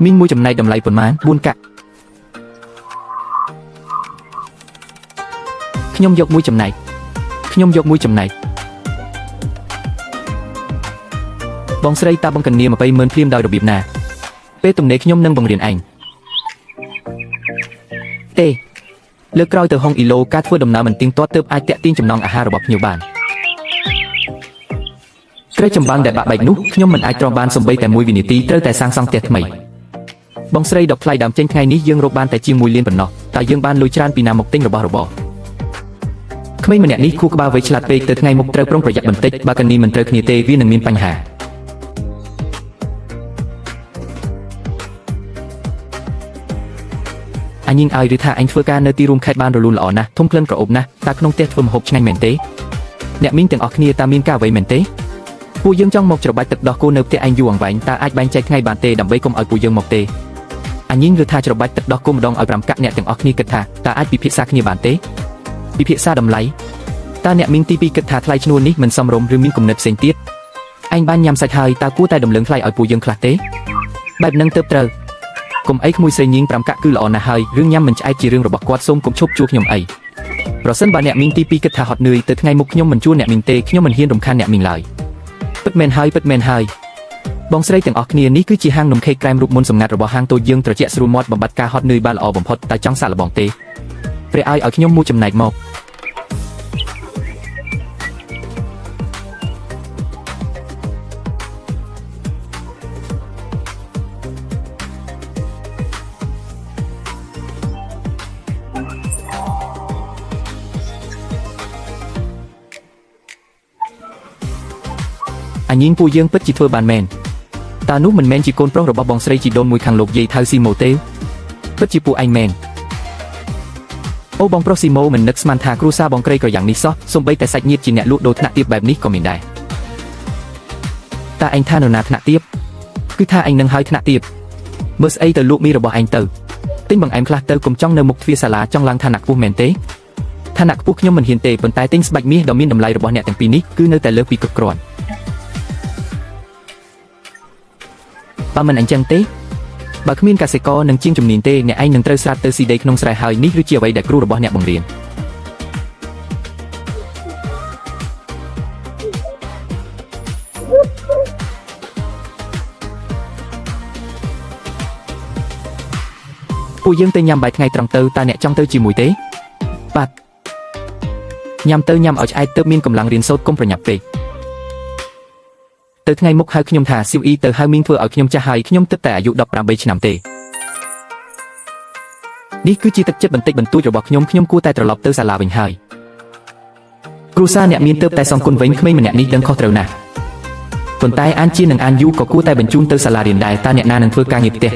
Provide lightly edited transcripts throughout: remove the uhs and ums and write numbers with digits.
មានមួយចំណែកតម្លៃប៉ុន្មាន4កាក់ខ្ញុំយកមួយចំណែកបងស្រីតាបង្កនា200000ភ្លាមដោយរបៀបណាពេលទំនេរខ្ញុំនឹងបង្រៀនឯងទេលើកក្រោយទៅហុងអ៊ីឡូការធ្វើដំណើរមិនទៀងទាត់ទើបអាចតាក់ទាញចំណង់អាហាររបស់ភ្ញៀវបានក្រេះចម្បាំងដែលបាក់បែកនោះខ្ញុំមិនអាចទ្រាំបានសូម្បីតែ1វិនាទីត្រូវតែសាងសង់ផ្ទះថ្មីបងស្រីដកថ្លៃដើមចេញថ្ងៃនេះយើងរកបានតែជាង1លានប៉ុណ្ណោះតើយើងបានលុយច្រើនពីណាមកទិញរបស់របរក្មេងម្នាក់នេះខួរក្បាលវៃឆ្លាតពេកទៅថ្ងៃមុខត្រូវប្រុងប្រយ័ត្នបន្តិចបើកានីមិនត្រូវគ្នាទេវានឹងមានបញ្ហាអញញឲ្យឬថាអញធ្វើការនៅទីរួមខេត្តបានរលូនល្អណាស់ធំក្លិនក្រអូបណាស់តើក្នុងផ្ទះធ្វើម្ហូបឆ្ងាញ់មែនទេអ្នកមីងទាំងអស់គ្នាតើមានការអ្វីមែនទេពួកយើងចង់មកច្របាច់ទឹកដោះគោនៅផ្ទះឯងយូរអង្វែងតើអាចបែងចែកថ្ងៃបានទេដើម្បីកុំឲ្យពួកយើងមកទេអញញឬថាច្របាច់ទឹកដោះគោម្ដងឲ្យ5កាក់អ្នកទាំងអស់គ្នាគិតថាតើអាចពិភាក្សាគ្នាបានទេពិភាក្សាតម្លៃតើអ្នកមីងទី2គិតថាថ្លៃឈ្នួលនេះមិនសមរម្យឬមានគំនិតផ្សេងទៀតឯងបានញ៉ាំសាច់ហើយតើគួរតែដំឡើងថ្លៃឲ្យពួកយើងខ្លះទេបែបហ្នឹងទៅត្រូវកុំអីក្មួយស្រីញីង5កាក់គឺល្អណាស់ហើយរឿងញ៉ាំមិនឆ្អែតជារឿងរបស់គាត់សូមកុំឈប់ជួខ្ញុំអីប្រសិនបើអ្នកមីងទី2គិតថាហត់នឿយទៅថ្ងៃមុខខ្ញុំមិនជួអ្នកមីងទេខ្ញុំមិនហ៊ានរំខានអ្នកមីងឡើយពិតមែនហើយបងស្រីទាំងអស់គ្នានេះគឺជាហាងនំខេកក្រែមរូបមន្តសម្ងាត់របស់ហាងតូចយើងត្រជាក់ស្រួលមាត់បំបត្តិការហត់នឿយបានល្អបំផុតតែចង់សាក់លបងទេព្រះឲ្យខ្ញុំមួយចំណែកមកអញញពួកយើងពិតជាធ្វើបានមែនតើនោះមិនមែនជាកូនប្រុសរបស់បងស្រីជីដូនមួយខាងលោកយាយថៅស៊ីម៉ូទេពិតជាពួកឯងមែនអូបងប្រុសស៊ីម៉ូមិននឹកស្មានថាគ្រួសារបងក្រីក្រយ៉ាងនេះសោះសូម្បីតែសាច់ញាតិជាអ្នកលក់ដូរថ្នាក់ទាបបែបនេះក៏មានដែរតើឯងថានរណាថ្នាក់ទាបគឺថាឯងនឹងហើយថ្នាក់ទាបមើលស្អីទៅលក់មីរបស់ឯងទៅទិញបង្អែមខ្លះទៅកុំចង់នៅមុខទ្វារសាលាចង់ឡើងឋានៈខ្ពស់មែនទេឋានៈខ្ពស់ខ្ញុំមិនហ៊ានទេប៉ុន្តែទិញស្បែកមាសដ៏មានតម្លៃរបស់អ្នកទាំងពីរនេះគឺនៅតែលើសពីគ្រប់គ្រាន់បើមិនអញ្ចឹងទេបើគ្មានកសិករនិងជាងជំនាញទេអ្នកឯងនឹងត្រូវស្រាតទៅស៊ីដីក្នុងស្រែហើយនេះគឺជាអ្វីដែលគ្រូរបស់អ្នកបង្រៀនពួកយើងទៅញ៉ាំបាយថ្ងៃត្រង់ទៅតើអ្នកចង់ទៅជាមួយទេបាទញ៉ាំទៅញ៉ាំឲ្យឆ្អែតទើបមានកម្លាំងរៀនសូត្រកុំប្រញាប់ពេកទៅថ្ងៃមុខហៅខ្ញុំថាស៊ីវអ៊ីទៅហៅមីងធ្វើឲ្យខ្ញុំចាស់ហើយខ្ញុំទើបតែអាយុ18ឆ្នាំទេនេះគឺជាទឹកចិត្តបន្តិចបន្តួចរបស់ខ្ញុំគួរតែត្រឡប់ទៅសាលាវិញហើយគ្រូសាអ្នកមានទើបតែសងគុណវិញក្មេងម្នាក់នេះដឹងខុសត្រូវណាស់ប៉ុន្តែអានជានិងអានយូក៏គួរតែបញ្ជូនទៅសាលារៀនដែរតើអ្នកណានឹងធ្វើការងារផ្ទះ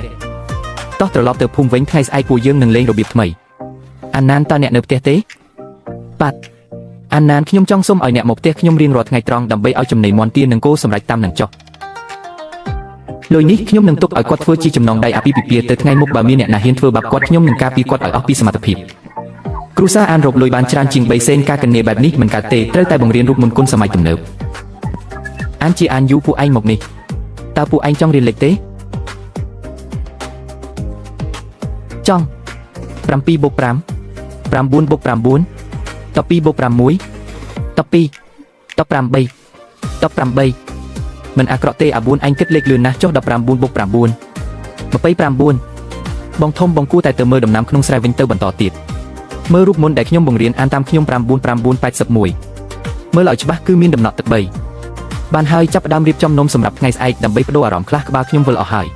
តោះត្រឡប់ទៅភូមិវិញថ្ងៃស្អែកពួកយើងនឹងលេងរបៀបថ្មីអានណានតើអ្នកនៅផ្ទះទេបាទអានណានខ្ញុំចង់សុំឲ្យអ្នកមកផ្ទះខ្ញុំរៀងរាល់ថ្ងៃត្រង់ដើម្បីឲ្យចំណីមាន់ទានិងគោសម្រាប់តាមនឹងចុះលុយនេះខ្ញុំនឹងទុកឲ្យគាត់ធ្វើជាចំណងដៃអាពាហ៍ពិពាហ៍ទៅថ្ងៃមុខបើមានអ្នកណាហ៊ានធ្វើបាបគាត់ខ្ញុំនឹងការពារគាត់ឲ្យអស់ពីសមត្ថភាពគ្រូសាអានរកលុយបានច្រើនជាង3សេនការកណេបែបនេះមិនកើតទេត្រូវតែបង្រៀនរូបមន្តគុណសម័យទំនើបអានជាអានយូពួកឯងមកនេះតើពួកឯងចង់រៀនលេខទេចង់7 + 5 9 + 9 12 + 6 12 12មិនអាក្រក់ទេអា4អញគិតលេខលឿនណាស់ចុះ15 + 9 29បងធំបងគួរតែទៅមើលដំណាំក្នុងស្រែវិញទៅបន្តទៀតមើលរូបមន្តដែលខ្ញុំបង្រៀនអានតាមខ្ញុំ9 9 81មើលឲ្យច្បាស់គឺមានដំណក់ទឹក3បានហើយចាប់ផ្ដើមរៀបចំនំសម្រាប់ថ្ងៃស្អែកដើម្បីបដូរអារម្មណ៍ខ្លះក្បាលខ្ញុំវិលអស់ហើយ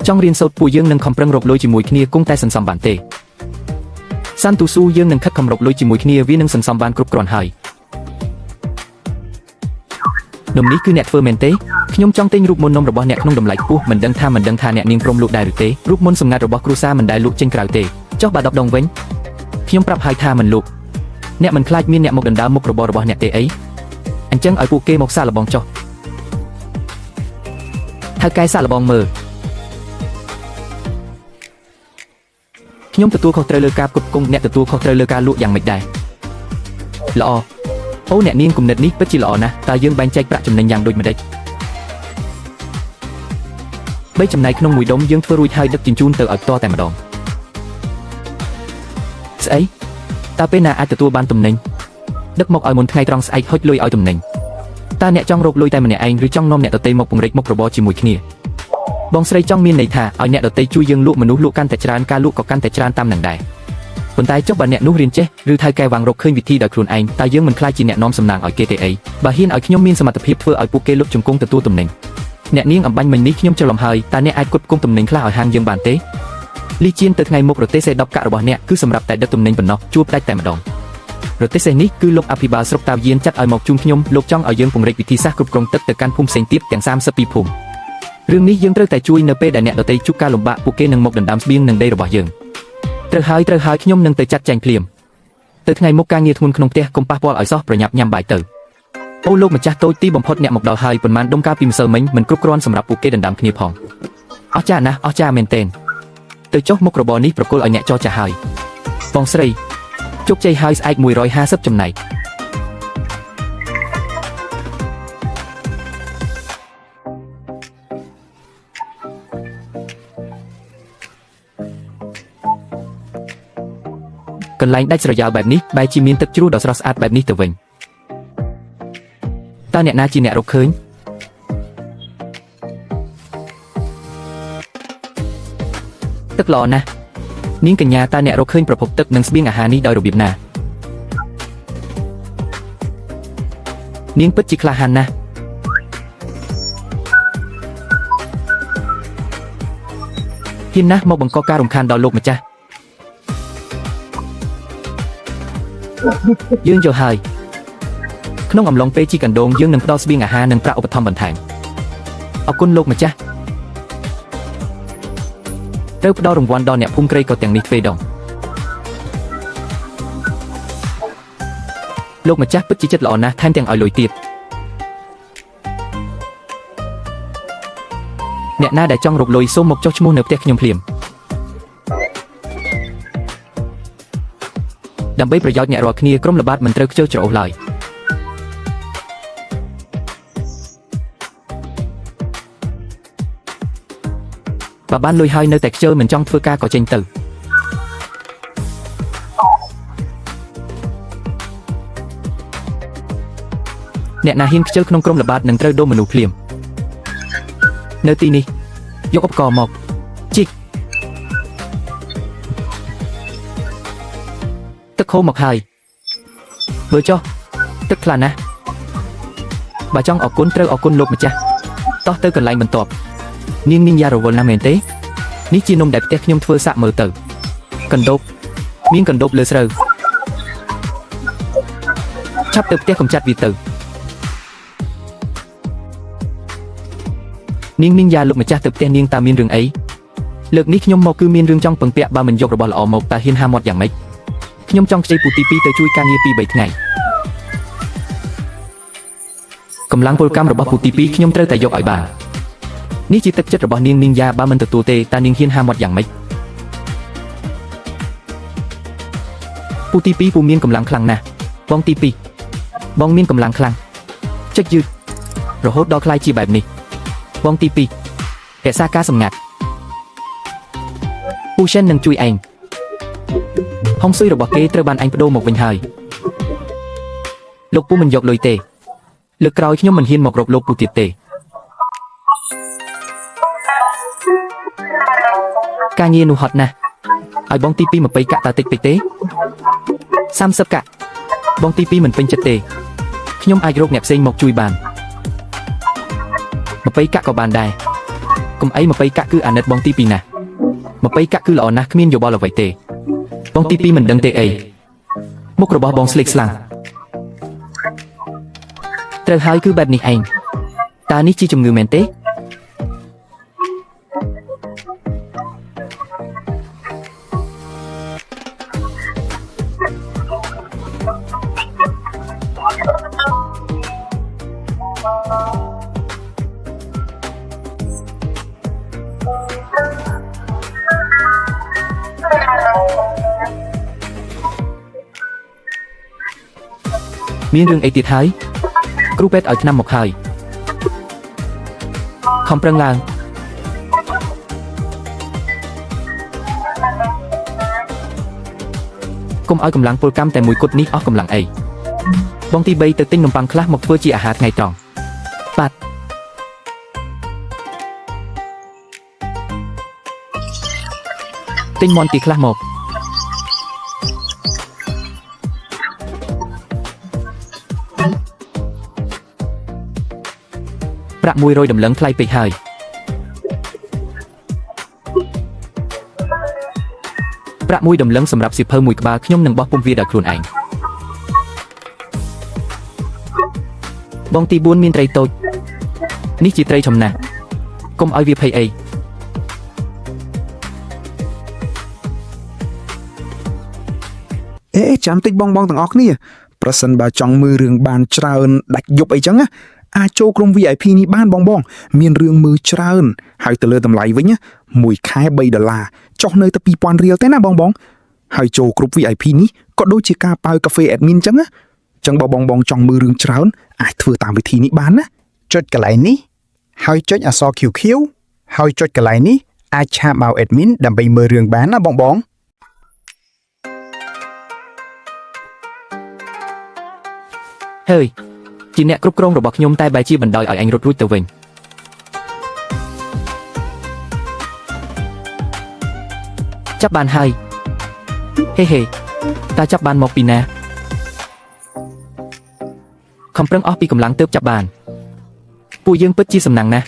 ចង់រៀនសូត្រពួកយើងនឹងខំប្រឹងរកលុយជាមួយគ្នាគង់តែសន្សំបានទេសាន់ទូស៊ូយើងនឹងខិតខំរកលុយជាមួយគ្នាវានឹងសន្សំបានគ្រប់គ្រាន់ហើយនំនេះគឺអ្នកធ្វើមែនទេខ្ញុំចង់ទិញរូបមន្តនំរបស់អ្នកក្នុងតម្លៃខ្ពស់មិនដឹងថាអ្នកនាងព្រមលក់ដែរឬទេរូបមន្តសម្ងាត់របស់គ្រួសារមិនដែលលក់ចេញក្រៅទេចុះបើ10ដងវិញខ្ញុំប្រាប់ហើយថាមិនលក់អ្នកមិនខ្លាចមានអ្នកមកដណ្ដើមមុខរបររបស់អ្នកទេអីអញ្ចឹងឲ្យពួកគេមកសាកល្បងចុះថៅកែសាកល្បងមើល ខ្ញុំទទួលខុសត្រូវលើការគ្រប់គ្រងអ្នកទទួលខុសត្រូវលើការលក់យ៉ាងម៉េចដែរល្អអូអ្នកនាងគំនិតនេះពិតជាល្អណាស់តើយើងបែងចែកប្រាក់ចំណេញយ៉ាងដូចម្តេច3ចំណែកក្នុងមួយដុំយើងធ្វើរួចហើយដឹកជញ្ជូនទៅឲ្យផ្ទាល់តែម្ដងស្អីតើពេលណាអាចទទួលបានទំនិញដឹកមកឲ្យមុនថ្ងៃត្រង់ស្អែកហុចលុយឲ្យទំនិញតើអ្នកចង់រកលុយតែម្នាក់ឯងឬចង់នាំអ្នកដទៃមកពង្រីកមុខរបរជាមួយគ្នាបងស្រីចង់មានន័យថាឲ្យអ្នកដទៃជួយយើងលក់មនុស្សលក់កាន់តែច្រើនការលក់ក៏កាន់តែច្រើនតាមនឹងដែរប៉ុន្តែចុះបើអ្នកនោះរៀនចេះឬថៅកែវាងរកឃើញវិធីដោយខ្លួនឯងតើយើងមិនខ្លាចជាអ្នកនាំសំណាងឲ្យគេទេអីបើហ៊ានឲ្យខ្ញុំមានសមត្ថភាពធ្វើឲ្យពួកគេលុបជង្គង់ទទួលទំនិញអ្នកនាងអំបញ្ញមិញនេះខ្ញុំច្រឡំហើយតើអ្នកអាចគ្រប់គ្រងទំនិញខ្លះឲ្យហាងយើងបានទេលីជៀនទៅថ្ងៃមុខរទេះសេ10កាក់របស់អ្នកគឺសម្រាប់តែដឹកទំនិញប៉ុណ្ណោះជួបដាច់តែម្ដងរទេះសេនេះគឺលោកអភិបាលស្រុកតាវៀនចាត់ឲ្យមកជូនខ្ញុំលោកចង់ឲ្យយើងពង្រីកវិធីសាស្ត្រគ្រប់គ្រងទឹកទៅកាន់ភូមិផ្សេងទៀតទាំង32ភូមិរឿងនេះយើងត្រូវតែជួយនៅពេលដែលអ្នកដទៃជួបការលំបាកពួកគេនឹងមកដណ្ដើមស្បៀងនិងដីរបស់យើងត្រូវហើយខ្ញុំនឹងទៅចាត់ចែងភ្លាមទៅថ្ងៃមុខការងារធ្ងន់ក្នុងផ្ទះកុំប៉ះពាល់ឲ្យសោះប្រញាប់ញ៉ាំបាយទៅអូលោកម្ចាស់តូចទីបំផុតអ្នកមកដល់ហើយប៉ុន្មានដុំការពីម្សិលមិញមិនគ្រប់គ្រាន់សម្រាប់ពួកគេដណ្ដើមគ្នាផងអស្ចារ្យណាស់អស្ចារ្យមែនទែនទៅចុះមុខរបរនេះប្រគល់ឲ្យអ្នកចរចាស់ហើយបងស្រីជោគជ័យហើយស្អែក150ចំណែកកន្លែងដាច់ស្រយាលបែបនេះបែរជាមានទឹកជ្រោះដ៏ស្រស់ស្អាតបែបនេះទៅវិញតើអ្នកណាជាអ្នករកឃើញទឹកល្អណាស់នាងកញ្ញាតើអ្នករកឃើញប្រភពទឹកនិងស្បៀងអាហារនេះដោយរបៀបណានាងពិតជាក្លាហានណាស់ហ៊ានណាស់មកបង្កការរំខានដល់លោកម្ចាស់យើងយល់ហើយក្នុងអំឡុងពេលជីកណ្ដូងយើងនឹងផ្ដល់ស្បៀងអាហារនិងប្រាក់ឧបត្ថម្ភបន្ថែមអរគុណលោកម្ចាស់ត្រូវផ្ដល់រង្វាន់ដល់អ្នកភូមិក្រីក៏ទាំងនេះទ្វេដងលោកម្ចាស់ពិតជាចិត្តល្អណាស់ថែមទាំងឲ្យលុយទៀតអ្នកណាដែលចង់រកលុយសូមមកចុះឈ្មោះនៅផ្ទះខ្ញុំភ្លាមដើម្បីប្រយោជន៍អ្នករាល់គ្នាក្រុមល្បាតមិនត្រូវខ្ជិលច្រអូសឡើយបើបានលុយហើយនៅតែខ្ជិលមិនចង់ធ្វើការក៏ចេញទៅអ្នកណាហ៊ានខ្ជិលក្នុងក្រុមល្បាតនឹងត្រូវដូរមនុស្សភ្លាមនៅទីនេះយកឧបករណ៍មកជីកទឹកហូរមកហើយមើលចុះទឹកខ្លាំងណាស់បើចង់អរគុណត្រូវអរគុណលោកម្ចាស់តោះទៅកន្លែងបន្ទាប់នាងនាងយ៉ារវល់ណាស់មែនទេនេះជានំដែលផ្ទះខ្ញុំធ្វើសាក់មើលទៅកណ្ដូបមានកណ្ដូបលើស្រូវឆាប់ទៅផ្ទះកំចាត់វាទៅនាងយ៉ាលោកម្ចាស់ទៅផ្ទះនាងតើមានរឿងអីលើកនេះខ្ញុំមកគឺមានរឿងចង់ពឹងពាក់បើមិនយករបស់ល្អមកតើហ៊ានហាមាត់យ៉ាងម៉េចខ្ញុំចង់ខ្ចីពូទី2ទៅជួយការងារ2-3ថ្ងៃកម្លាំងពលកម្មរបស់ពូទី2ខ្ញុំត្រូវតែយកឲ្យបាននេះជាទឹកចិត្តរបស់នាងយ៉ាបើមិនទទួលទេតើនាងហ៊ានហាមាត់យ៉ាងម៉េចពូទី2ពូមានកម្លាំងខ្លាំងណាស់បងទី2បងមានកម្លាំងខ្លាំងចុចយឺតរហូតដល់ខ្លាយជាបែបនេះបងទី2រក្សាការសម្ងាត់ពូសិននឹងជួយឯងហុងស៊ុយរបស់គេត្រូវបានអញបដូរមកវិញហើយលោកពូមិនយកលុយទេលើកក្រោយខ្ញុំមិនហ៊ានមករកលោកពូទៀតទេការងារនោះហត់ណាស់ឲ្យបងទី2 20កាក់តើតិចពេកទេ30កាក់បងទី2មិនពេញចិត្តទេខ្ញុំអាចរកអ្នកផ្សេងមកជួយបាន20កាក់ក៏បានដែរកុំអី20កាក់គឺអាណិតបងទី2ណាស់20កាក់គឺល្អណាស់គ្មានយោបល់អ្វីទេបងទី2មិនដឹងទេអីមុខរបស់បងស្លេកស្លាំងត្រូវហើយគឺបែបនេះឯងតើនេះជាជំងឺមែនទេ មានរឿងអីទៀតហើយគ្រូពេទ្យឲ្យថ្នាំមកហើយខំប្រឹងឡើងកុំឲ្យកម្លាំងពលកម្មតែមួយគត់នេះអស់កម្លាំងអីបងទី3ទៅទិញនំប៉័ងខ្លះមកធ្វើជាអាហារថ្ងៃត្រង់បាទទិញមន់ទីខ្លះមកប្រាក់100ដំឡឹងថ្លៃពេកហើយប្រាក់1ដំឡឹងសម្រាប់សៀវភៅមួយក្បាលខ្ញុំនឹងបោះពុម្ពវាដោយខ្លួនឯងបងទី4មានត្រីតូចនេះជាត្រីធំណាស់កុំឲ្យវាភ័យអីចាំតិចបងទាំងអស់គ្នាប្រសិនបើចង់មើលរឿងបានច្រើនដាច់យប់អីចឹងណាអាចចូលក្រុម VIP នេះបានបងមានរឿងមើលច្រើនហើយទៅលើតម្លៃវិញមួយខែ$3ចុះនៅតែ$2000រៀលទេណាបងហើយចូលក្រុម VIP នេះក៏ដូចជាការប៉ាវកាហ្វេ admin ចឹងណាចឹងបើបងចង់មើលរឿងច្រើនអាចធ្វើតាមវិធីនេះបានណាចុចកន្លែងនេះហើយចុចអក្សរ QQ ហើយចុចកន្លែងនេះអាចឆាបមក admin ដើម្បីមើលរឿងបានណាបងហើយជាអ្នកគ្រប់គ្រងរបស់ខ្ញុំតែបែរជាបណ្ដោយឲ្យអញរត់រួចទៅវិញចាប់បានហើយហេតើចាប់បានមកពីណាខំប្រឹងអស់ពីកម្លាំងទើបចាប់បានពួកយើងពិតជាសំណាងណាស់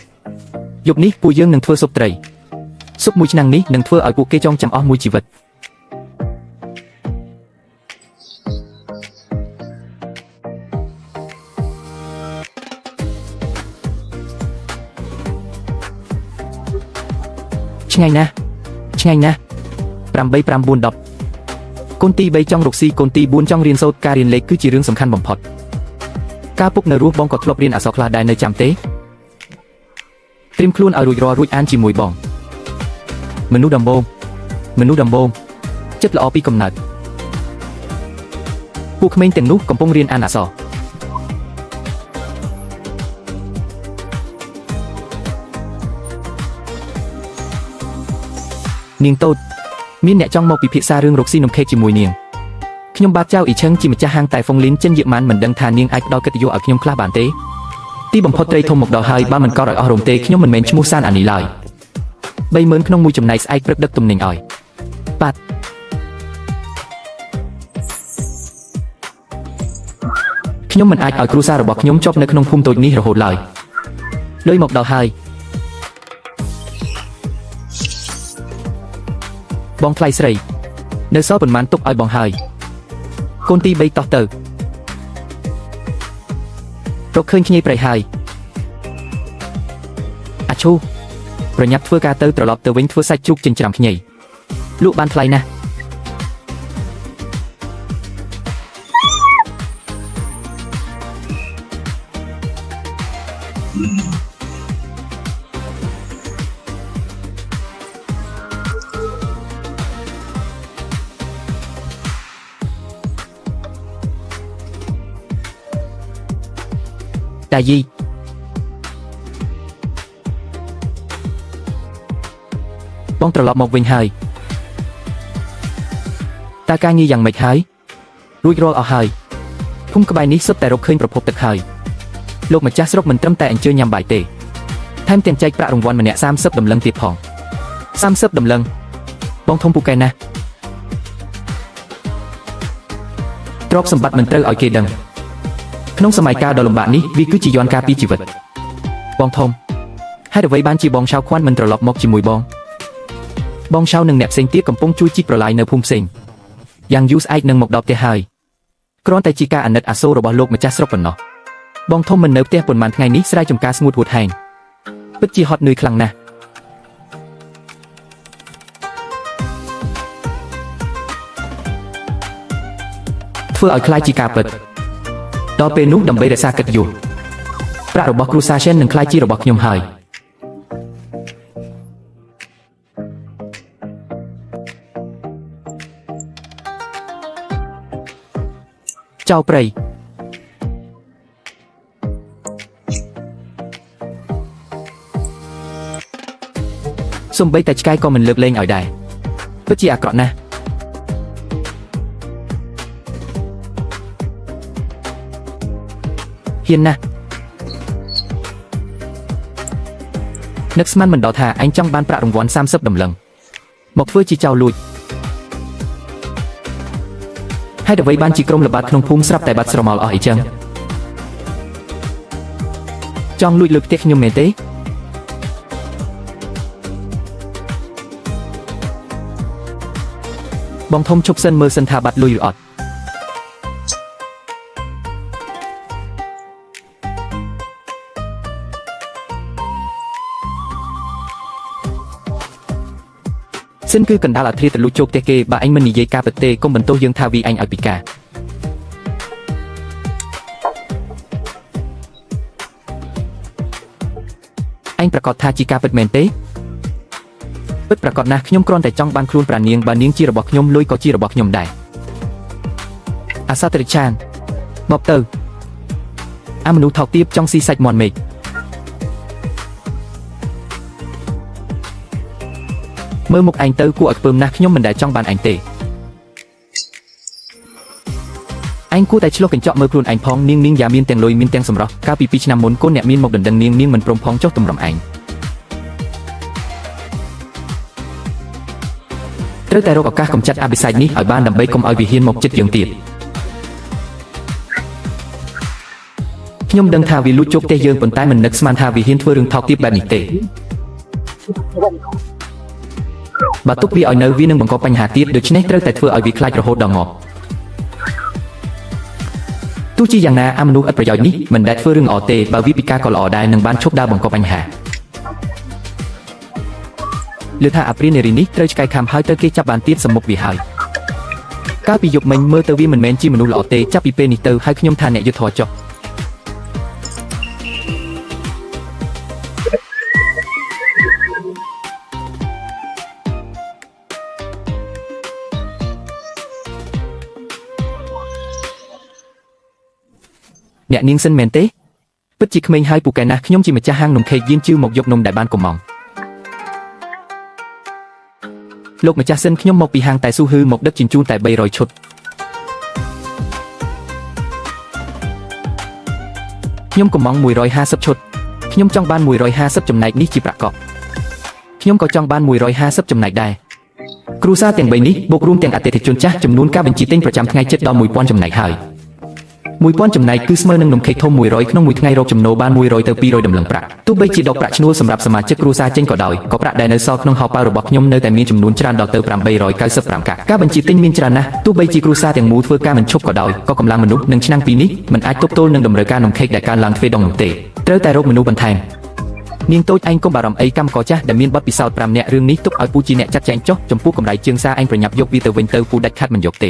យប់នេះពួកយើងនឹងធ្វើស៊ុបត្រីស៊ុបមួយឆ្នាំងនេះនឹងធ្វើឲ្យពួកគេចងចាំអស់មួយជីវិតឆ្ងាញ់ណាស់8 9 10កូនទី3ចង់រកស៊ីកូនទី4ចង់រៀនសូត្រការរៀនលេខគឺជារឿងសំខាន់បំផុតការពុកនៅរស់បងក៏ធ្លាប់រៀនអក្សរខ្លះដែរនៅចាំទេត្រៀមខ្លួនឲ្យរួចអានជាមួយបងមនុស្សដំបងចិត្តល្អពីកំណើតពួកក្មេងទាំងនោះកំពុងរៀនអានអក្សរនាងតូចមានអ្នកចង់មកពិភាក្សារឿងរកស៊ីនំខេកជាមួយនាងខ្ញុំបាទចៅអ៊ីឆឹងជាម្ចាស់ហាងតែហ្វុងលីនចិនយេម៉ានមិនដឹងថានាងអាចផ្ដល់កិត្តិយសឲ្យខ្ញុំខ្លះបានទេទីបំផុតត្រីធំមកដល់ហើយបើមិនកត់ឲ្យអស់រោមទេខ្ញុំមិនមែនឈ្មោះសានអានីឡើយ30000ក្នុងមួយចំណែកស្អែកព្រឹកដឹកទំនិញឲ្យបាទខ្ញុំមិនអាចឲ្យគ្រួសាររបស់ខ្ញុំជាប់នៅក្នុងភូមិតូចនេះរហូតឡើយលុយមកដល់ហើយបងថ្លៃស្រីនៅសល់ប៉ុន្មានទុកឲ្យបងហើយកូនទី3តោះទៅរកឃើញគ្នាប្រៃហើយអាឈូប្រញាប់ធ្វើការទៅត្រឡប់ទៅវិញធ្វើសាច់ជ្រូកចិញ្ច្រាំខ្ញីលក់បានថ្លៃណាស់តាយីបងត្រឡប់មកវិញហើយតើការងារយ៉ាងម៉េចហើយរួចរាល់អស់ហើយភូមិក្បែរនេះសុទ្ធតែរកឃើញប្រភពទឹកហើយលោកម្ចាស់ស្រុកមិនត្រឹមតែអញ្ជើញញ៉ាំបាយទេថែមទាំងចែកប្រាក់រង្វាន់ម្នាក់30ដំឡឹងទៀតផង30ដំឡឹងបងធំពូកែណាស់ទ្រព្យសម្បត្តិមិនត្រូវឲ្យគេដឹងក្នុងសម័យកាលដ៏លំបាកនេះវាគឺជាយ័ន្តការពារជីវិតបងធំហេតុអ្វីបានជាបងឆៅខ្វាន់មិនត្រឡប់មកជាមួយបងឆៅនិងអ្នកផ្សេងទៀតកំពុងជួយជីកប្រឡាយនៅភូមិផ្សេងយ៉ាងយូរស្អែកនឹងមកដល់ផ្ទះហើយគ្រាន់តែជាការអាណិតអាសូររបស់លោកម្ចាស់ស្រុកប៉ុណ្ណោះបងធំមិននៅផ្ទះប៉ុន្មានថ្ងៃនេះស្រែចម្ការស្ងួតហួតហែងពិតជាហត់នឿយខ្លាំងណាស់ធ្វើឲ្យខ្លាចជាការពិតដល់ពេលនោះដើម្បីរក្សាកិត្តិយសប្រាក់របស់គ្រូសាសែននឹងក្លាយជារបស់ខ្ញុំហើយចៅព្រៃ Xôm bấy tại cái con mình lượp lên ở đài. Bất chi à cọ na. Hiền na. Nexman mình đỏ thà anh trong ban prạ đồng vón sam sấp đầm lần. Một phơi chi chào lùi. Hai đợt vây ban chỉ công lập bát không phum sắp tại bát sờ màu ở ấy chăng. Trong lùi lực tiếc nhung mệt tế. Bong thông chụp sân mơ sân thà bát lùi ọt. Xin cứ cần đa là thi từ lũ chốt tê kê bà anh mình dây ca bật tê công bần tô dương tha vì anh ở bị cả. Anhประกอบทาจีกาเปิดเมนเต้เปิดประกอบนะขยมกรอนแต่จ้องบานครูนปราเนียงบานเนียงจีระบอกขยมลุยก็จีระบอกขยมได้อาซาตริชานบอบเตอร์อามนุทอกตีบจ้องซีไซด์มอนเมกเมื่อมุกอันเตอร์กูอักเปิมนะขยมมันได้จ้องบานอันเตanhกูแต่ชโลกันเจาะเมื่อครูนอันพองเนียงเนียงยามีนเตียงลอยมีนเตียงสมรสก้าวปีปีชนำมนก้นเนี่ยมีนหมกดันเนียงเนียงมันปรมพองเจ้าตุ่มรำอันเรื่องแต่เรากับก้ากำจัดอาบิไซนี้ởบ้านดำใบกลมเอาวิเฮียนหมกจิตยังตีดขยมดังทาวิลุจกเตยเยิงปนใต้มันนึกสมานทาวิเฮียนทั่วเรื่องทอกตีแบบนี้เตบาตุกวิเอาเนื้อวินึงบังกอปัญหาตีดโดยเฉพาะเรื่องแต่ทั่วเอาวิคลายกระโหดดองงอตู้จีอย่างน่าอามนุษย์อัปประโยชน์นี้มันได้เพื่อเรื่องออเตบาวิปิกาก็หล่อได้หนึ่งบ้านชกดาวบังกอปัญหาหรือถ้าอัปรีเนรินี้เตยจะไกลคำให้เตอร์เกจับบานตีดสมบวิหายก้าวปีหยกมันเมื่อเตอร์วิมันแมนจีมนุษย์หล่อเตจับปีเปนิเตอร์ให้ขยมทานเนี่ยยุทธวจอกเนี่ยนิ่งเส้นเมนเต้ปัจจิกเมย์ให้ปูแกนะขยมจีมาจะห้างนมเคยยินชื่อหมกยกนมได้บ้านกมองโลกมาจะเส้นขยมหมกปีห้างแต่สู้ฮือหมกดักจินจูนแต่ใบรอยชุดขยมกมองมวย150ชุดขยมจ้องบ้านมวย150จำนายนี่จีประกอบขยมก็จ้องบ้านมวย150จำนายได้ครูซาเตียงใบนี้บวกรวมเตียงอัตเตติจุนจ้าจำนวนก้าเป็นจีเต้งประจำไงเจ็ดดอมวยป้อนจำนายหายมวยป้อนจำนายคือสเมอร์นึงนมเคยทมมวยร้อยขนมมวยไงโรคจำโนบ้านมวยร้อยเตอร์ปีร้อยดำหลังประตู้ใบจีดอกประชนัวสำหรับสมาชิกครูซาเจนก็ดอยก็ประได้ในซอกน้องเฮาปาระบอกยมเนยแต่มีจำนวนจานดอกเตอร์ปรำใบร้อยเก้าสิบปรำกะก้าบัญชีติ้งมินจานนะตู้ใบจีครูซาแต่งมูเพื่อก้ามันชบก็ดอยก็กำลังมนุษย์หนึ่งชั้นปีนี้มันอาจตบโต้หนึ่งดำเนินการนมเคยแต่การลังเฟดองหนุ่มเตะเตอแต่โรคมนุษย์บันแทงเนียงโต้อันก็บารมไอกำก่อจ้าแต่มีบัดปีศาจปรำเนี่ยเรื่องนี้ตุกเอาปูจีเนี่ยจัดแจงจ๊อกจมปูกำไรเชียงซาอันประหยัดยกวีเตอร์เวนเตอร์ปูดัดคัดมันยกเต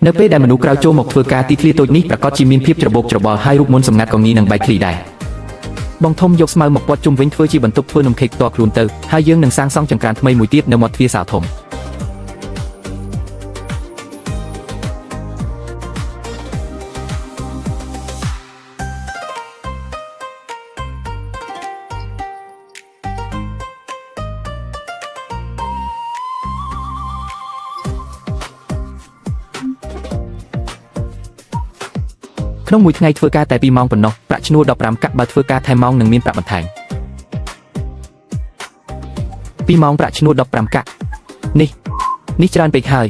เนื้อเป็ดได้มนุษย์กราวโจมกเฟือกาติคลีตัวนี้ประกอบจิมินพิบระบบระบอให้รูปมนสำนักกองนี้นังใบคลีได้บองทมยกสมาร์มกปอดจุ่มเว้นเฟือจีบรรทุกเฟือนมเคกตัวครูนเตอร์ให้ยื่นหนึ่งสร้างซ่องจังการทำไมมวยตีดเนื้อมดเฟียสาวถมขนมมวยไงเฟือกาแต่ปีมองปนนกประชนัวดอกรำกับบาเฟือกาไทยมองหนึ่งมีนประบันแทงปีมองประชนัวดอกรำกะนี่จานไปหาย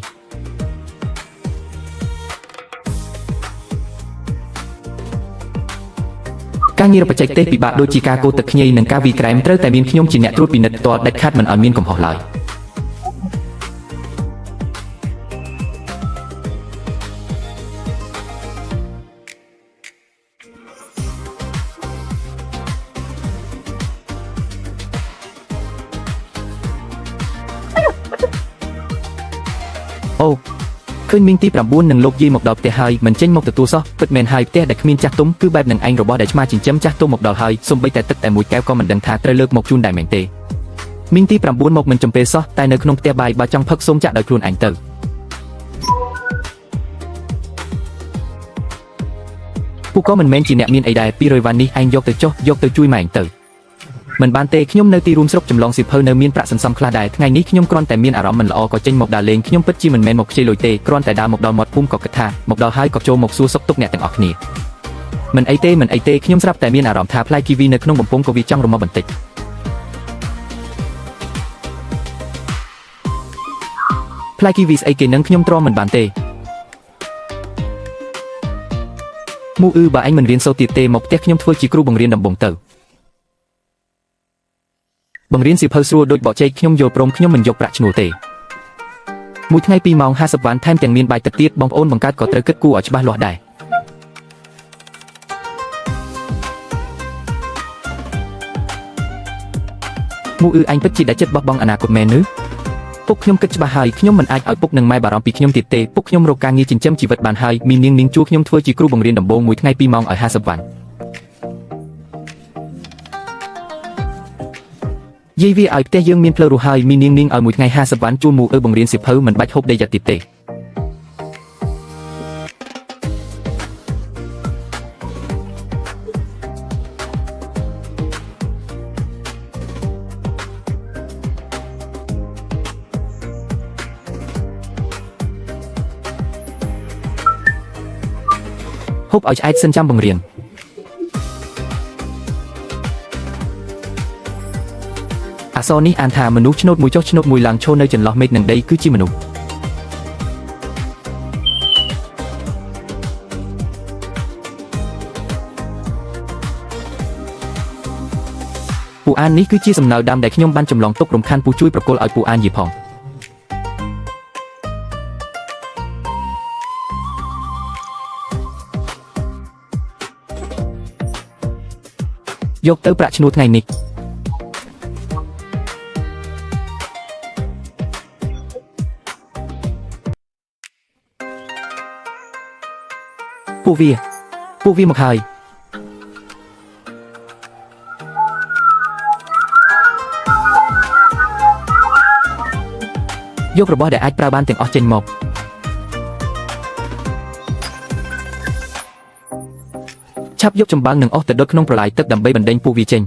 การงีรปัจจัยเตปีบาโดยจีกาโกตะขยี้หนึ่งกาวีไกรมเตอร์แต่มีนขยมจีเนตรูดปีนัดตัวได้คาดมันอ่อนมีนกลมหอลอยโอ้ขึ้นมิงตีปรับบุญหนึ่งโลกยีหมกดอกเตะไฮมันเจนหมกแต่ตัวซอเปิดเมนไฮเตะเด็กมินจักตุ้มคือแบบหนึ่งไอ้โรบอทได้มาจินเจมจักตุ้มหมกดอกไฮสมไปแต่ตึกแต่มวยแก้วก็มันดังท่าเตะเลิกหมกจุนได้เหม็นเตะมิงตีปรับบุญหมกมันจำเป็นซอแต่ในขนมเตะใบบาจังพักสมจักโดยครูนอันเตอร์ผู้ก็มันเมนจีเนมินไอได้ปีรอยวันนี้ไอ้ยกเตะโจยกเตะจุยมาอันเตอร์ មិនបានទេខ្ញុំនៅទីរួមស្រុកចម្លងសៀវភៅនៅមានប្រាក់សន្សំខ្លះដែរថ្ងៃនេះខ្ញុំគ្រាន់តែមានអារម្មណ៍មិនល្អក៏ចេញមកដើរលេងខ្ញុំពិតជាមិនមែនមកខ្ចីលុយទេគ្រាន់តែដើរមកដល់មាត់ភូមិក៏គិតថាមកដល់ហើយក៏ចូលមកសួរសុខទុក្ខអ្នកទាំងអស់គ្នាមិនអីទេខ្ញុំស្រាប់តែមានអារម្មណ៍ថាផ្លែគីវីនៅក្នុងបំពង់ក៏វាចង់រមាស់បន្តិចផ្លែគីវីស្អីគេនឹងខ្ញុំទ្រាំមិនបានទេមូបើអញមិនរៀនសូត្រទៀតទេមកផ្ទះខ្ញុំធ្វើជាគ្រូបង្រៀនដំបងទៅបង្រៀនសៀវភៅស្រួលដូចបកជែកខ្ញុំយល់ព្រមខ្ញុំមិនយកប្រាក់ឈ្នួលទេមួយថ្ងៃ2ម៉ោង50វ៉ាន់ថែមទាំងមានបាយទឹកទៀតបងប្អូនបង្កើតក៏ត្រូវគិតគូរឲ្យច្បាស់លាស់ដែរមូអញពិតជាដាច់ចិត្តបោះបង់អនាគតមែនឬពុកខ្ញុំគិតច្បាស់ហើយខ្ញុំមិនអាចឲ្យពុកនិងម៉ែបារម្ភពីខ្ញុំទៀតទេពុកខ្ញុំរកការងារចិញ្ចឹមជីវិតបានហើយមាននាងជួខ្ញុំធ្វើជាគ្រូបង្រៀនដំបូងមួយថ្ងៃ2ម៉ោងឲ្យ50វ៉ាន់យាយវាឲ្យផ្ទះយើងមានផ្លូវរស់ហើយមាននាងឲ្យមួយថ្ងៃ50វ៉ាន់ជូនមូបង្រៀនសៀវភៅមិនបាច់ហូបដីយ៉ាទៀតទេហូបឲ្យឆ្អែតសិនចាំបង្រៀនអក្សរនេះអានថាមនុស្សឆ្នោតមួយចុះឆ្នោតមួយឡើងឈរនៅចន្លោះមេឃនិងដីគឺជាមនុស្សពូអាននេះគឺជាសំណើដើមដែលខ្ញុំបានចម្លងទុករំខានពូជួយប្រគល់ឲ្យពូអានយីផងយកទៅប្រាក់ឈ្នួលថ្ងៃនេះពួកវាមកហើយយករបស់ដែលអាចប្រើបានទាំងអស់ចេញមកឆាប់យកចំបើងនិងអស់ទៅដុតក្នុងប្រឡាយទឹកដើម្បីបណ្ដេញពួកវាចេញ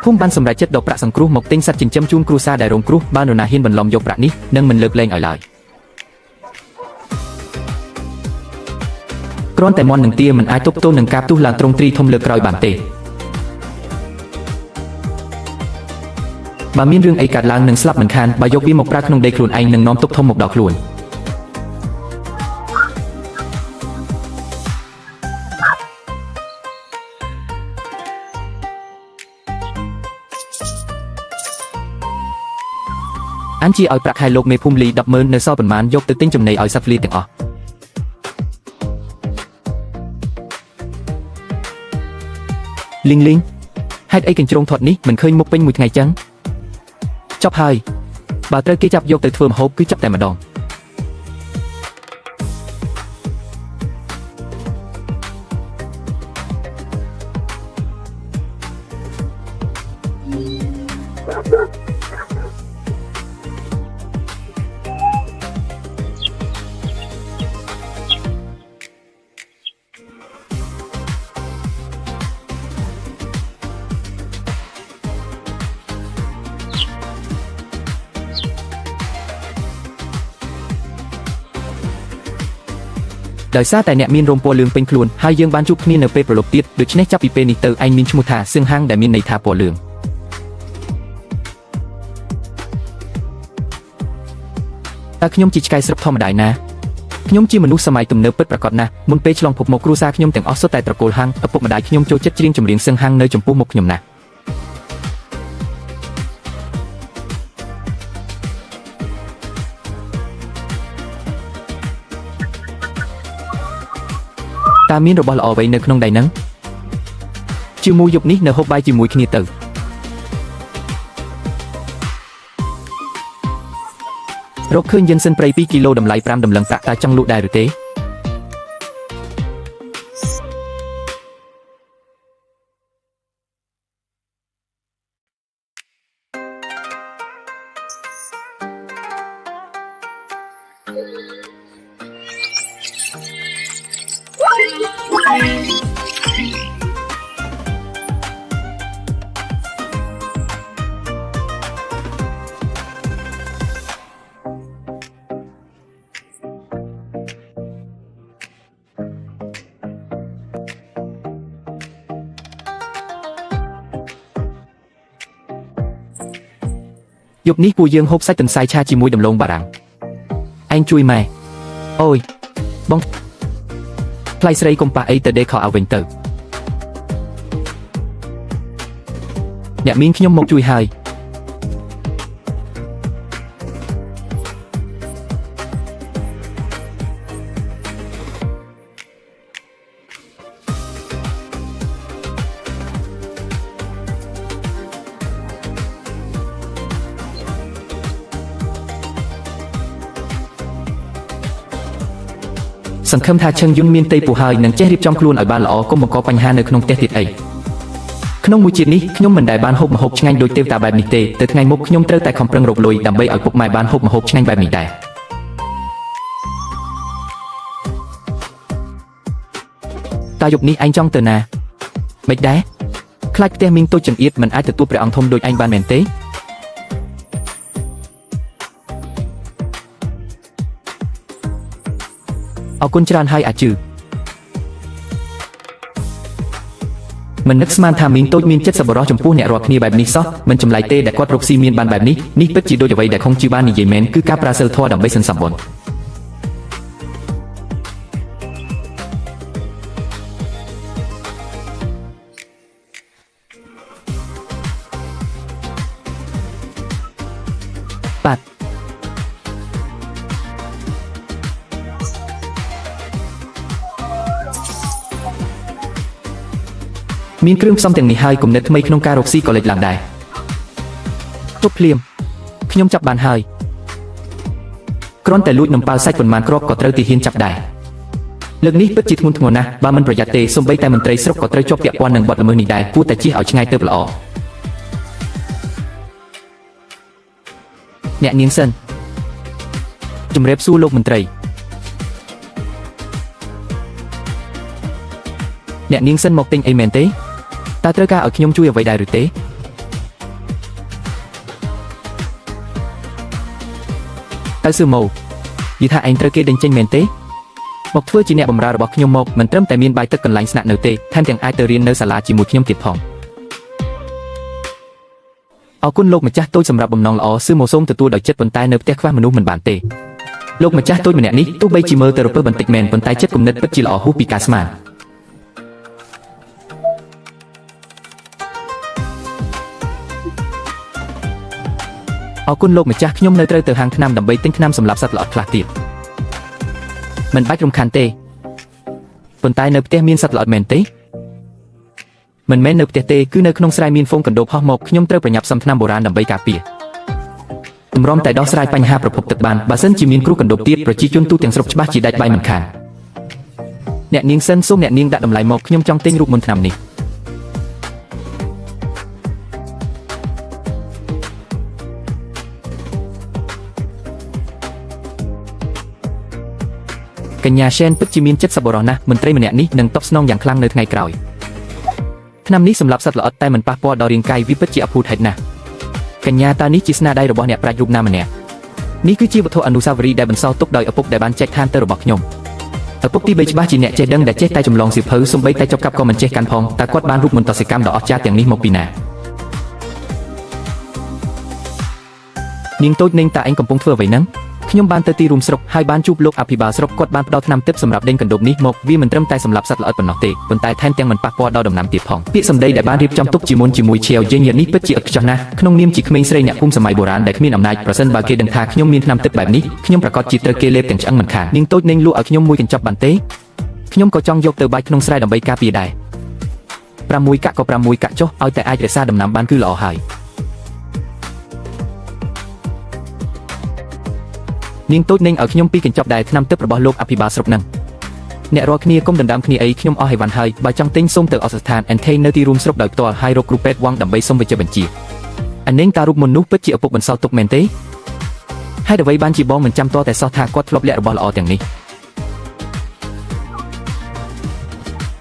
ភូមិបានសម្រេចចិត្តដកប្រាក់សង្គ្រោះមកទិញសត្វចិញ្ចឹមជូនគ្រួសារដែលរងគ្រោះបើនរណាហ៊ានបន្លំយកប្រាក់នេះនឹងមិនលើកលែងឲ្យឡើយគ្រាន់តែមន់នឹងទាមិនអាចទប់ទល់នឹងការផ្ទុះឡើងទ្រង់ទ្រីធំលើក្រោយបានទេបើមានរឿងអីកើតឡើងនឹងស្លាប់មិនខានបើយកវាមកប្រើក្នុងដីខ្លួនឯងនឹងនាំទុក្ខធំមកដល់ខ្លួនអញជាឲ្យប្រាក់ខែលោកមេភូមិលី 100000 នៅសល់ប៉ុន្មានយកទៅទិញចំណីឲ្យសត្វលីទាំងអស់លីងហេតុអីកញ្ជ្រោងធាត់នេះមិនឃើញមុខពេញមួយថ្ងៃចឹងចប់ហើយបើត្រូវគេចាប់យកទៅធ្វើម្ហូបគឺចាប់តែម្ដងដោយសារតែអ្នកមានរោមពណ៌លឿងពេញខ្លួនហើយយើងបានជួបគ្នានៅពេលប្រឡប់ទៀតដូច្នេះចាប់ពីពេលនេះទៅឯងមានឈ្មោះថាសឿងហាងដែលមានន័យថាពណ៌លឿងតើខ្ញុំជាឆ្កែស្រុកធម្មតាណាខ្ញុំជាមនុស្សសម័យទំនើបពិតប្រាកដណាស់មុនពេលឆ្លងភពមកគ្រួសារខ្ញុំទាំងអស់សុទ្ធតែត្រកូលហាងឪពុកម្ដាយខ្ញុំចូលចិត្តច្រៀងចម្រៀងសឿងហាងនៅចំពោះមុខខ្ញុំណាស់តើមានរបស់ល្អអ្វីនៅក្នុងដៃហ្នឹងជាមួយយប់នេះនៅហូបបាយជាមួយគ្នាទៅ រកឃើញយិនសិនព្រៃ2គីឡូតម្លៃ5ដំឡឹងប្រាក់តើចង់លក់ដែរឬទេយប់នេះពួកយើងហូបសាច់ទន្សាយឆាជាមួយដំឡូងបារាំងឯងជួយម៉ែអូយបងថ្លៃស្រីកុំប៉ះអីទៅដេកខោឲ្យវិញទៅអ្នកមីងខ្ញុំមកជួយហើយសង្ឃឹមថាឈឹងយុនមានទេពូហើយនឹងចេះរៀបចំខ្លួនឲ្យបានល្អកុំបង្កបញ្ហានៅក្នុងផ្ទះទៀតអីក្នុងមួយជាតិនេះខ្ញុំមិនដែលបានហូបម្ហូបឆ្ងាញ់ដូចទេវតាបែបនេះទេទៅថ្ងៃមុខខ្ញុំត្រូវតែខំប្រឹងរកលុយដើម្បីឲ្យពុកម៉ែបានហូបម្ហូបឆ្ងាញ់បែបនេះដែរតើយប់នេះឯងចង់ទៅណាមិនដែរខ្លាចផ្ទះមីងតូចចង្អៀតមិនអាចទទួលព្រះអង្គធំដូចឯងបានមែនទេអរគុណច្រើនហើយអាជឺមិននឹកស្មានថាមីងតូចមានចិត្តសប្បុរសចំពោះអ្នករាល់គ្នាបែបនេះសោះមិនចម្លែកទេដែលគាត់រកស៊ីមានបានបែបនេះនេះពិតជាដូចអ្វីដែលខុងជឺបាននិយាយមែនគឺការប្រាសិលធម៌ដើម្បីសន្សំបុណ្យបាទមានគ្រឿងផ្សំទាំងនេះហើយគំនិតថ្មីក្នុងការរកស៊ីក៏លេចឡើងដែរជប់ភ្លាមខ្ញុំចាប់បានហើយគ្រាន់តែលួចនំប៉ាវសាច់ប៉ុន្មានគ្រាប់ក៏ត្រូវទាហានចាប់ដែរលើកនេះពិតជាធ្ងន់ធ្ងរណាស់បើមិនប្រយ័ត្នទេសូម្បីតែមន្ត្រីស្រុកក៏ត្រូវជាប់ពាក់ព័ន្ធនឹងបទល្មើសនេះដែរគួរតែជៀសឲ្យឆ្ងាយទៅល្អអ្នកនាងសិនជំរាបសួរលោកមន្ត្រីអ្នកនាងសិនមកទិញអីមែនទេតើត្រូវការឲ្យខ្ញុំជួយអ្វីដែរឬទេតើសឺម៉ូនិយាយថាឯងត្រូវគេដេញចេញមែនទេមកធ្វើជាអ្នកបម្រើរបស់ខ្ញុំមកមិនត្រឹមតែមានបាយទឹកកន្លែងស្នាក់នៅទេថែមទាំងអាចទៅរៀននៅសាលាជាមួយខ្ញុំទៀតផងអរគុណលោកម្ចាស់តូចសម្រាប់បំណងល្អសឺម៉ូសូមទទួលដោយចិត្តប៉ុន្តែនៅផ្ទះខ្វះមនុស្សមិនបានទេលោកម្ចាស់តូចម្នាក់នេះទោះបីជាមើលទៅរពើបន្តិចមែនប៉ុន្តែចិត្តគំនិតពិតជាល្អហួសពីការស្មានអរគុណលោកម្ចាស់ខ្ញុំនៅត្រូវទៅហាងថ្នាំដើម្បីទិញថ្នាំសម្រាប់សត្វល្អិតខ្លះទៀតមិនបាច់រំខានទេប៉ុន្តែនៅផ្ទះមានសត្វល្អិតមែនទេមិនមែននៅផ្ទះទេគឺនៅក្នុងស្រែមានហ្វូងកណ្ដូបហោះមកខ្ញុំត្រូវប្រញាប់សំថ្នាំបុរាណដើម្បីការពារទម្រាំតែដោះស្រាយបញ្ហាប្រភពទឹកបានបើសិនជាមានគ្រោះកណ្ដូបទៀតប្រជាជនទូទាំងស្រុកច្បាស់ជាដាច់បាយមិនខានអ្នកនាងសិនសូមអ្នកនាងដាក់តម្លៃមកខ្ញុំចង់ទិញរូបមន្តថ្នាំនេះកញ្ញាសែនពិតជាមានចិត្តសប្បុរសណាស់មន្ត្រីម្នាក់នេះនឹងតបស្នងយ៉ាងខ្លាំងនៅថ្ងៃក្រោយថ្នាំនេះសម្រាប់សត្វល្អិតតែមិនប៉ះពាល់ដល់រាងកាយវាពិតជាអភូតហេតុណាស់កញ្ញាតើនេះជាស្នាដៃរបស់អ្នកប្រាជ្ញរូបណាម្នាក់នេះគឺជាវត្ថុអនុស្សាវរីយ៍ដែលបន្សល់ទុកដោយឪពុកដែលបានចែកឋានទៅរបស់ខ្ញុំឪពុកទី3ច្បាស់ជាអ្នកចេះដឹងដែលចេះតែចម្លងសៀវភៅសំបីតែចុកកាប់ក៏មិនចេះកាន់ផងតើគាត់បានរូបមន្តសិកម្មដ៏អស្ចារ្យទាំងនេះមកពីណានាងតូចនាងតើឯងកំពុងធ្វើអ្វីហ្នឹងខ្ញុំបានទៅទីរួមស្រុកហើយបានជួបលោកអភិបាលស្រុកគាត់បានផ្ដល់ថ្នាំទិព្វសម្រាប់ដេញកណ្ដូបនេះមកវាមិនត្រឹមតែសម្រាប់សត្វល្អិតប៉ុណ្ណោះទេប៉ុន្តែថែមទាំងមិនប៉ះពាល់ដល់ដំណាំទៀតផងពាក្យសម្ដីដែលបានរៀបចំទុកជាមុនជាមួយឈាវយេញនេះពិតជាឥតខ្ចោះណាស់ក្នុងនាមជាក្មេងស្រីអ្នកភូមិសម័យបុរាណដែលគ្មានអំណាចប្រសិនបើគេដឹងថាខ្ញុំមានថ្នាំទិព្វបែបនេះខ្ញុំប្រកាសជាត្រូវគេលេបទាំងឆ្អឹងមិនខាននាងតូចនាងលក់ឲ្យខ្ញុំមួយកញ្ចប់បានទេខ្ញុំក៏ចង់យកទៅបាច់ក្នុងស្រែដើម្បីការពារដែរ6កាក់ក៏6កាក់ចុះឲ្យតែអាចរក្សាដំណាំបានគឺល្អហើយ នាងតូចនឹងឲ្យខ្ញុំពីកញ្ចប់ដែរថ្នាំទឹករបស់លោកអភិបាលស្រុកនឹងអ្នករាល់គ្នាគុំដណ្ដើមគ្នាអីខ្ញុំអស់ហេវ៉ាន់ហើយបើចង់ទិញសូមទៅអសស្ថាន Antey នៅទីរួមស្រុកដោយផ្ទាល់ហើយរកគ្រូពេទ្យវងដើម្បីសុំវិជ្ជាបញ្ជាអានាងតារូបមុននោះពិតជាឪពុកបន្សល់ទុកមែនទេហើយអ្វីបានជាបងមិនចាំតតែសោះថាគាត់ធ្លាប់លាក់របស់ល្អទាំងនេះ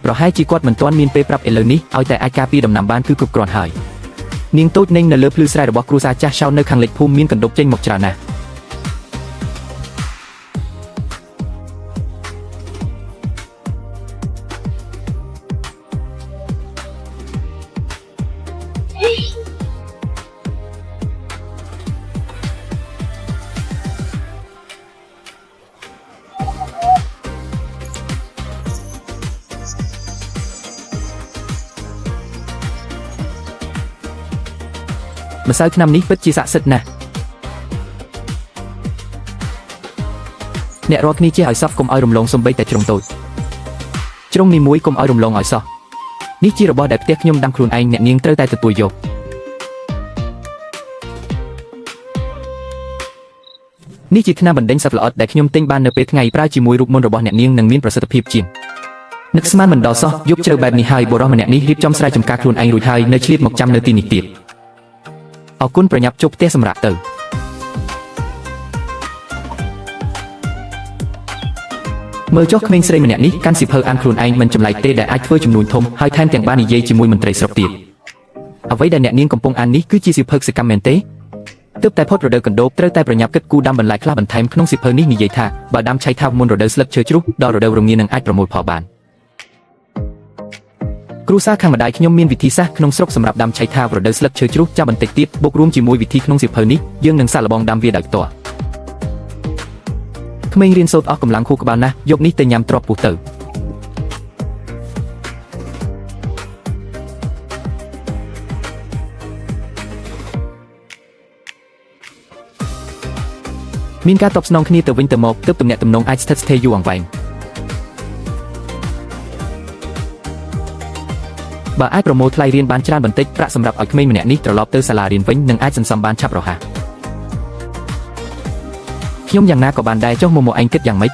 ប្រហែលជាគាត់មិនទាន់មានពេលប្រាប់ឥឡូវនេះឲ្យតែអាចការពារដំណាំបានគឺគ្រប់គ្រាន់ហើយនាងតូចនឹងនៅលើភ្លឺស្រែរបស់គ្រួសារចាស់ចៅនៅខាងលិចភូមិមានកណ្ដុបចេញមកច្រើនណាស់ម្សៅថ្នាំនេះពិតជាស័ក្តិសិទ្ធិណាស់អ្នករាល់គ្នាចេះឲ្យសោះកុំឲ្យរំលងសំបីតែជ្រុងតូចជ្រុងនីមួយកុំឲ្យរំលងឲ្យសោះនេះជារបស់ដែលផ្ទះខ្ញុំដាំខ្លួនឯងអ្នកនាងត្រូវតែទទួលយកនេះជាថ្នាំបណ្ដេញសត្វល្អិតដែលខ្ញុំទិញបាននៅពេលថ្ងៃប្រើជាមួយរូបមន្តរបស់អ្នកនាងនឹងមានប្រសិទ្ធភាពជាងនឹកស្មានមិនដល់សោះយប់ជ្រៅបែបនេះហើយបុរសម្នាក់នេះរៀបចំស្រែចម្ការខ្លួនឯងរួចហើយនៅឆ្លៀតមកចាំនៅទីនេះទៀតអរគុណប្រញាប់ជប់ផ្ទះសម្រាប់ទៅមើលចុះក្មេងស្រីម្នាក់នេះកាន់សិភៅអានខ្លួនឯងមិនចម្លែកទេដែលអាចធ្វើចំនួនធំហើយថែមទាំងបាននិយាយជាមួយមន្ត្រីស្រុកទៀតអ្វីដែលអ្នកនាងកំពុងអាននេះគឺជាសិភៅសកម្មមែនទេទើបតែផុតរដូវកណ្ដូបត្រូវតែប្រញាប់គិតគូរដាំបន្លែខ្លះបន្ថែមក្នុងសិភៅនេះនិយាយថាបើដាំឆៃថាវមុនរដូវស្លឹកឈើជ្រុះដល់រដូវរងានឹងអាចប្រមូលផលបានគ្រួសារខាងម្ដាយខ្ញុំមានវិធីសាស្ត្រក្នុងស្រុកសម្រាប់ដាំឆៃថាវរដូវស្លឹកឈើជ្រុះចាំបន្តិចទៀតបូករួមជាមួយវិធីក្នុងសៀវភៅនេះយើងនឹងសាកល្បងដាំវាដោយផ្ទាល់ក្មេងរៀនសូត្រអស់កម្លាំងខួរក្បាលណាស់យកនេះទៅញ៉ាំទ្រាប់ពោះទៅមានការតបស្នងគ្នាទៅវិញទៅមកទើបទំនាក់ទំនងអាចស្ថិតស្ថេរយូរអង្វែងបើអាចប្រមូលថ្លៃរៀនបានច្រើនបន្តិចប្រាក់សម្រាប់ឲ្យក្មេងម្នាក់នេះត្រឡប់ទៅសាលារៀនវិញនឹងអាចសន្សំបានឆាប់រហ័សខ្ញុំយ៉ាងណាក៏បានដែរចុះមកឯងគិតយ៉ាងម៉េច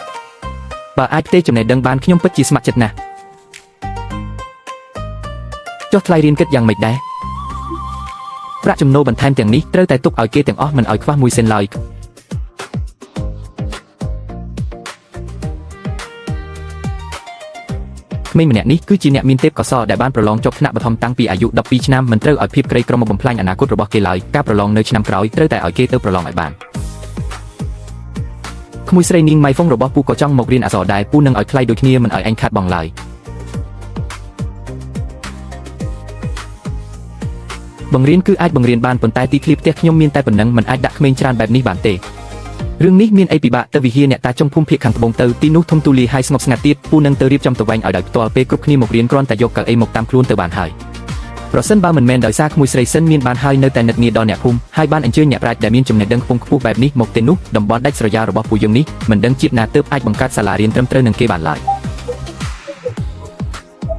បើអាចផ្ទេរចំណេះដឹងបានខ្ញុំពិតជាស្ម័គ្រចិត្តណាស់ចុះថ្លៃរៀនគិតយ៉ាងម៉េចដែរប្រាក់ចំណូលបន្ថែមទាំងនេះត្រូវតែទុកឲ្យគេទាំងអស់មិនឲ្យខ្វះមួយសេនឡើយក្មេងម្នាក់នេះគឺជាអ្នកមានទេពកោសល្យដែលបានប្រឡងជាប់ថ្នាក់បឋមតាំងពីអាយុ12ឆ្នាំមិនត្រូវឲ្យភាពក្រីក្រមកបំផ្លាញអនាគតរបស់គេឡើយការប្រឡងនៅឆ្នាំក្រោយត្រូវតែឲ្យគេទៅប្រឡងឲ្យបានក្មួយស្រីនាងម៉ៃហ្វុងរបស់ពូក៏ចង់មករៀនអក្សរដែរពូនឹងឲ្យថ្លៃដូចគ្នាមិនឲ្យឯងខាតបង់ឡើយបង្រៀនគឺអាចបង្រៀនបានប៉ុន្តែទីធ្លាផ្ទះខ្ញុំមានតែប៉ុណ្ណឹងមិនអាចដាក់ក្មេងច្រើនបែបនេះបានទេរឿងនេះមានអីពិបាកទៅវិហារអ្នកតាចុងភូមិភាគខាងត្បូងទៅទីនោះធំទូលាយហើយស្ងប់ស្ងាត់ទៀតពូនឹងទៅរៀបចំទៅវិញឲ្យដោយផ្ទាល់ពេលគ្រប់គ្នាមករៀនគ្រាន់តែយកកៅអីមកតាមខ្លួនទៅបានហើយប្រសិនបើមិនមែនដោយសារក្មួយស្រីសិនមានបានហើយនៅតែនឹកងារដល់អ្នកភូមិហើយបានអញ្ជើញអ្នកប្រាជ្ញដែលមានចំណេះដឹងខ្ពង់ខ្ពស់បែបនេះមកទេនោះតំបន់ដាច់ស្រយាលរបស់ពូយើងនេះមិនដឹងជាតិណាទើបអាចបង្កើតសាលារៀនត្រឹមត្រូវនឹងគេបានឡើយ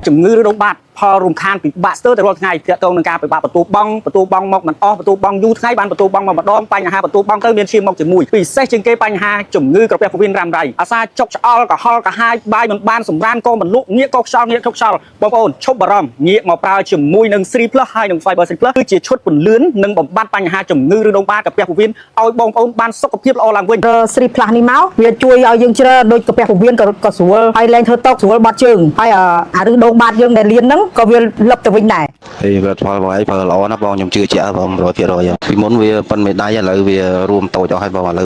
ជំងឺឬដុំបាត់ផលរំខានពិបាកស្ទើរតែរាល់ថ្ងៃទាក់ទងនឹងការពិបាកបន្ទោបង់មកមិនអស់បន្ទោបង់យូរថ្ងៃបានបន្ទោបង់មកម្ដងបញ្ហាបន្ទោបង់ទៅមានឈាមមកជាមួយពិសេសជាងគេបញ្ហាជំងឺក្រពះពោះវៀនរ៉ាំរ៉ៃអាសាចុកឆ្អល់កុហលកាហាយបាយមិនបានសម្រានក៏មិនលក់ងាកក៏ខ្យល់ងាកខ្យល់បងប្អូនឈប់បារម្ភងាកមកប្រើជាមួយនឹង Sri Plus ហើយនឹង Fiber Sri Plus គឺជាឈុតពន្លឿននិងបំបត្តិបញ្ហាជំងឺឬដុំបាតក្រពះពោះវៀនឲ្យបងប្អូនបានសុខភាពល្អឡើងវិញ Sri Plus នេះមកវាជួយឲ្យយើងជ្រើដូចក្រពះពោះវៀនក៏ស្រួលហើយលែងធ្វើតុកស្រួលបាត់ជើងហើយអាឬដុំបាតយើងដែលលៀនហ្នឹងក៏វាលឹបទៅវិញដែរហើយផលបងឯងប្រើល្អណាស់បងខ្ញុំជឿជាក់បង 100% ពីមុនវាប៉ុនមេដៃឥឡូវវារួមតូចអស់ហើយបងឥឡូវ